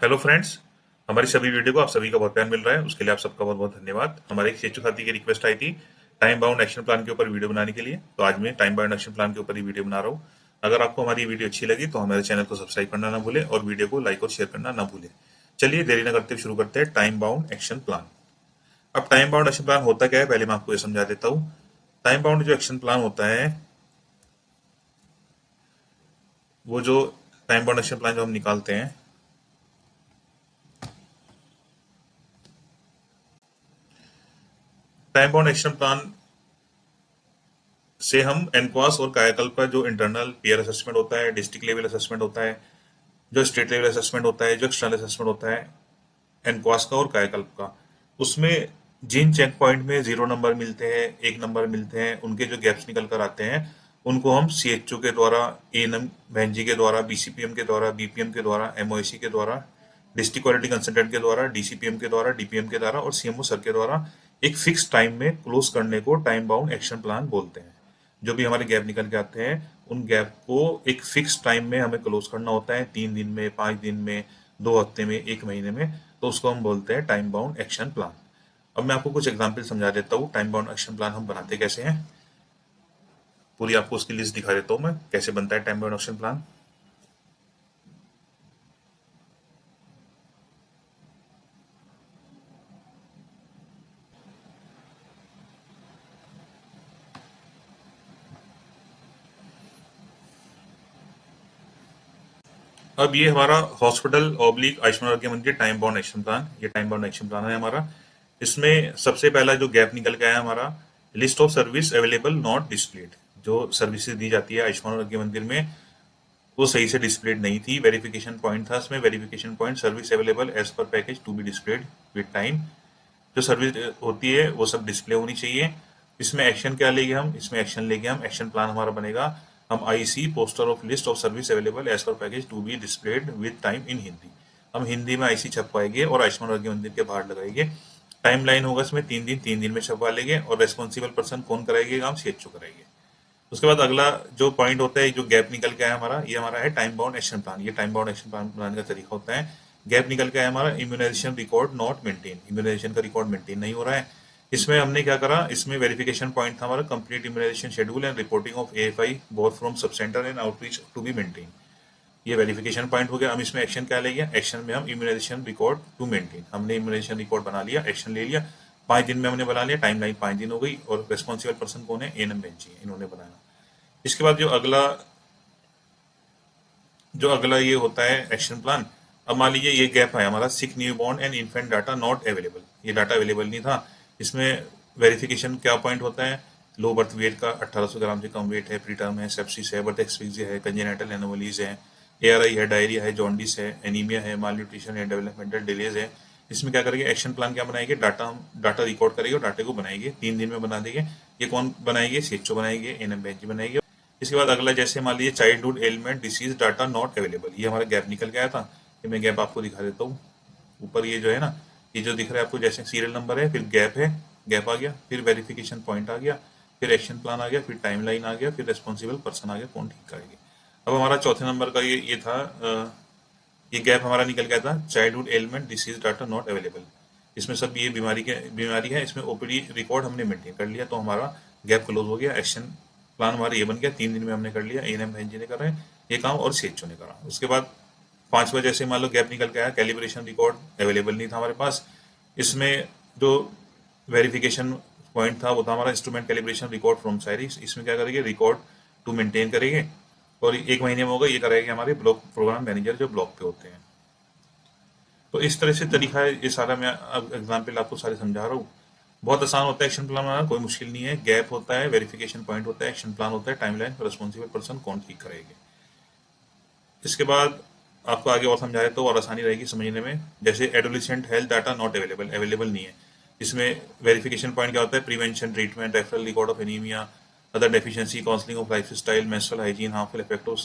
Hello friends. हमारी सभी video को आप सभी का बहुत प्यार मिल रहा है, उसके लिए आप सबका बहुत बहुत धन्यवाद। हमारे एक सेचू साथी की रिक्वेस्ट आई थी टाइम बाउंड एक्शन प्लान के ऊपर वीडियो बनाने के लिए, तो आज मैं टाइम बाउंड एक्शन प्लान के ऊपर ही वीडियो बना रहा हूँ। अगर आपको हमारी वीडियो अच्छी लगी तो हमारे चैनल को सब्सक्राइब करना ना भूलें और वीडियो को लाइक और शेयर करना ना भूलें। चलिए देरी न करते हुए शुरू करते हैं टाइम बाउंड एक्शन प्लान। अब टाइम बाउंड एक्शन प्लान होता क्या है, पहले मैं आपको ये समझा देता हूँ। टाइम बाउंड जो एक्शन प्लान होता है, वो जो टाइम बाउंड एक्शन प्लान जो हम निकालते हैं, टाइम बाउंड एक्शन प्लान से हम एनक्वास और कायाकल्प का जो इंटरनल पीयर असेसमेंट होता है, डिस्ट्रिक्ट लेवल असेसमेंट होता है, जो स्टेट लेवल असेसमेंट होता है, जो एक्सटर्नल असेसमेंट होता है एनक्वास का और कायाकल्प का, उसमें जिन चेक पॉइंट में 0 नंबर मिलते हैं, 1 नंबर मिलते हैं, उनके जो गैप्स निकल कर आते हैं, उनको हम सीएचओ के द्वारा, एएनएम बहनजी के द्वारा, बीसीपीएम के द्वारा, बीपीएम के द्वारा, एमओएसी के द्वारा, डिस्ट्रिक्ट क्वालिटी कंसल्टेंट के द्वारा, डीसीपीएम के द्वारा, डीपीएम के द्वारा और सीएमओ सर के द्वारा एक फिक्स टाइम में क्लोज करने को टाइम बाउंड एक्शन प्लान बोलते हैं। जो भी हमारे गैप निकल के आते हैं, उन गैप को एक फिक्स टाइम में हमें क्लोज करना होता है, 3 दिन में, 5 दिन में, 2 हफ्ते में, 1 महीने में, तो उसको हम बोलते हैं टाइम बाउंड एक्शन प्लान। अब मैं आपको कुछ एग्जाम्पल समझा देता हूँ टाइम बाउंड एक्शन प्लान हम बनाते कैसे हैं। पूरी आपको उसकी लिस्ट दिखा देता हूँ मैं, कैसे बनता है टाइम बाउंड एक्शन प्लान। अब ये हमारा हॉस्पिटल ऑब्लिक आयुष्मान आरोग्य मंदिर टाइम बाउंड एक्शन प्लान, ये टाइम बाउंड एक्शन प्लान है हमारा। इसमें सबसे पहला जो गैप निकल के आया हमारा, list of service available not displayed. जो सर्विसेज दी जाती है आयुष्मान आरोग्य मंदिर में, वो सही से डिस्प्लेड नहीं थी। वेरिफिकेशन पॉइंट था इसमें, verification point service available as per package to be displayed with time. जो सर्विस होती है वो सब डिस्प्ले होनी चाहिए। इसमें एक्शन क्या लेंगे हम, इसमें एक्शन लेंगे हम, एक्शन प्लान हमारा बनेगा, हम IC poster of list of service available as per package to be displayed with time in Hindi. हम हिंदी में आईसी छपवाएंगे और आयुष्मान आरोग्य मंदिर के बाहर लगाएंगे। टाइम लाइन होगा इसमें 3 दिन, 3 दिन में छपवा लेंगे और रेस्पॉन्सिबल पर्सन कौन कराएंगे काम, सीएचओ कराएंगे। उसके बाद अगला जो पॉइंट होता है, जो गैप निकल के आया हमारा, ये हमारा है टाइम बाउंड एक्शन प्लान। ये टाइम बाउंड एक्शन प्लान बनाने का तरीका होता है। गैप निकल के आया हमारा, immunization record not maintain, immunization का रिकॉर्ड मेंटेन नहीं हो रहा है। इसमें हमने क्या करा, इसमें वेरिफिकेशन पॉइंट था हमारा, complete immunization schedule and reporting of AFI both from sub centre and outreach to be maintain. ये वेरिफिकेशन पॉइंट हो गया। हम इसमें एक्शन क्या लेंगे, एक्शन में हम इम्यूनाइजेशन रिकॉर्ड टू मेंटेन, हमने इम्यूनाइजेशन रिकॉर्ड बना लिया, एक्शन ले लिया। 5 दिन में हमने बना लिया, टाइम लाइन 5 दिन हो गई और रेस्पॉन्सिबल पर्सन कौन है, एएनएम बेंची, इन्होंने बनाया। इसके बाद जो अगला ये होता है एक्शन प्लान। अब मान लीजिए ये गैप है हमारा, sick newborn and infant data not available, ये डाटा अवेलेबल नहीं था। इसमें वेरिफिकेशन क्या पॉइंट होता है, लो बर्थ वेट का 1800 ग्राम से कम वेट है, प्रीटर्म है, सेप्सिस है, बर्थ एक्सफिक्सिया है, कंजेनिटल एनोमलीज है, एआरआई है, डायरिया है, जॉन्डिस है, एनीमिया है, माल न्यूट्रिशन है, डेवलपमेंटल डिलेज है। इसमें क्या करेंगे, एक्शन प्लान क्या बनाएंगे, डाटा रिकॉर्ड करेंगे और डाटे को बनाएंगे, 3 दिन में बना देंगे। ये कौन बनाएंगे, सीएचओ बनाएंगे, एनएम बेंच बनाएंगे। इसके बाद अगला, जैसे मान लीजिए childhood element disease data not available, ये हमारा गैप निकल गया था। ये मैं गैप आपको दिखा देता हूँ। ऊपर ये जो है ना, ये जो दिख रहा है आपको, जैसे सीरियल नंबर है, फिर गैप है, गैप आ गया, फिर वेरिफिकेशन पॉइंट आ गया, फिर एक्शन प्लान आ गया, फिर टाइम लाइन आ गया, फिर रेस्पॉन्सिबल पर्सन आ गया, कौन ठीक करेंगे। अब हमारा चौथे नंबर का ये था, ये गैप हमारा निकल गया था, childhood element disease data not available. इसमें सब ये बीमारी है, इसमें ओपीडी रिकॉर्ड हमने मेंटेन कर लिया, तो हमारा गैप क्लोज हो गया। एक्शन प्लान हमारा ये बन गया, 3 दिन में हमने कर लिया, एएनएम जी ने करा है ये काम और सीएचओ ने करा। उसके बाद पांचवा, जैसे मान लो गैप निकल के आया, कैलिब्रेशन रिकॉर्ड अवेलेबल नहीं था हमारे पास। इसमें जो वेरिफिकेशन पॉइंट था वो था हमारा instrument calibration record from Cyrus. इसमें क्या करेंगे, रिकॉर्ड टू मेंटेन करेंगे और 1 महीने में होगा, ये करेंगे हमारे ब्लॉक प्रोग्राम मैनेजर जो ब्लॉक पे होते हैं। तो इस तरह से तरीका है, ये सारा मैं अब एग्जाम्पल आपको सारे समझा रहा हूँ। बहुत आसान होता है एक्शन प्लान बनाना, कोई मुश्किल नहीं है। गैप होता है, वेरिफिकेशन पॉइंट होता है, एक्शन प्लान होता है, टाइमलाइन, रिस्पॉन्सिबल पर्सन कौन ठीक करेंगे। इसके बाद आपको आगे और समझाए तो और आसानी रहेगी समझने में। जैसे adolescent health data not available, available नहीं है। इसमें वेरिफिकेशन पॉइंट क्या होता है, prevention, treatment, referral record of anaemia, other deficiency, counselling of life style, menstrual hygiene, harmful effect of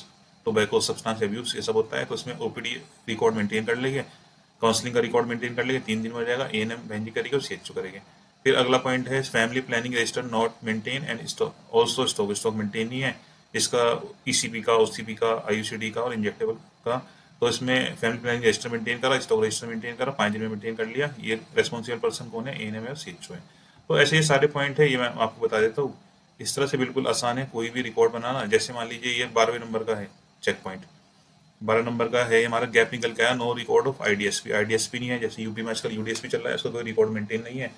tobacco, substance abuse, ये सब होता है। तो इसमें ओपीडी रिकॉर्ड मेंटेन कर लेंगे, काउंसलिंग का रिकॉर्ड मेंटेन कर लेंगे, 3 दिन में हो जाएगा, एएनएम बहन जी करेंगे और सीएचओ करेंगे। फिर अगला पॉइंट है family planning register not maintain and also stock maintain नहीं है। इसका ईसीपी का, ओसीपी का, आईयूसीडी का और इंजेक्टेबल का तो इसमें फैमिली प्लानिंग रजिस्टर मेंटेन करा, स्टॉक रजिस्टर मेंटेन करा, 5 दिन में मेंटेन कर लिया। ये रेस्पॉन्सिबल पर्सन कौन है, एएनएम और सीएचओ है। तो ऐसे ये सारे पॉइंट है, ये मैं आपको बता देता हूँ। इस तरह से बिल्कुल आसान है कोई भी रिकॉर्ड बनाना। जैसे मान लीजिए ये 12वें नंबर का है चेक पॉइंट, 12 नंबर का है हमारा, गैप निकल के आया, no record of IDSP. IDSP नहीं है, जैसे यूपी में आजकल यूडीएसपी चल रहा है, इसका कोई रिकॉर्ड मेंटेन नहीं है।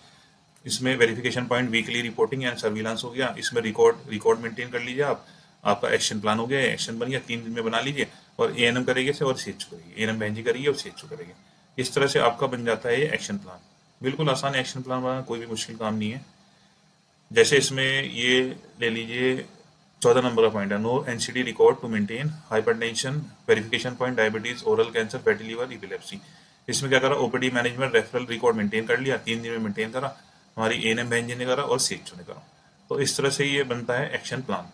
इसमें verification point weekly reporting and surveillance हो गया, इसमें रिकॉर्ड मेंटेन कर लीजिए आप। आपका एक्शन प्लान हो गया, एक्शन बन गया, 3 दिन में बना लीजिए। और एएनएम करेंगे से और सीएचओ करेंगे, एएनएम बहन जी करेंगे और सीएचओ करेंगे। इस तरह से आपका बन जाता है ये एक्शन प्लान। बिल्कुल आसान है एक्शन प्लान बनाना, कोई भी मुश्किल काम नहीं है। जैसे इसमें ये ले लीजिए 14 नंबर का पॉइंट है, no NCD record to maintain hypertension, verification point diabetes, oral cancer, fatty liver, epilepsy. इसमें क्या करा, OPD management referral record maintain कर लिया, 3 दिन में मेंटेन करा, हमारी एएनएम बहन जी ने करा और सीएचओ ने करा। तो इस तरह से ये बनता है एक्शन प्लान।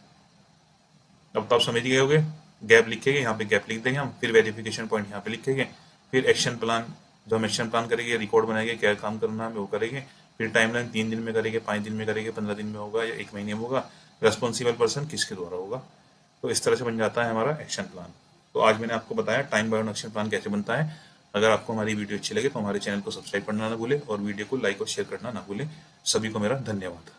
अब तो आप समझ गए होंगे। गैप लिखेंगे, यहाँ पे गैप लिख देंगे हम, फिर वेरिफिकेशन पॉइंट यहाँ पे लिखेंगे, फिर एक्शन प्लान, जो हम एक्शन प्लान करेंगे, रिकॉर्ड बनाएंगे, क्या काम करना है वो करेंगे, फिर टाइमलाइन 3 दिन में करेंगे, 5 दिन में करेंगे, 15 दिन में होगा या 1 महीने में होगा, रेस्पॉन्सिबल पर्सन किसके द्वारा होगा। तो इस तरह से बन जाता है हमारा एक्शन प्लान। तो आज मैंने आपको बताया टाइम बाउंड एक्शन प्लान कैसे बनता है। अगर आपको हमारी वीडियो अच्छी लगे तो हमारे चैनल को सब्सक्राइब करना ना भूले और वीडियो को लाइक और शेयर करना ना भूले। सभी को मेरा धन्यवाद।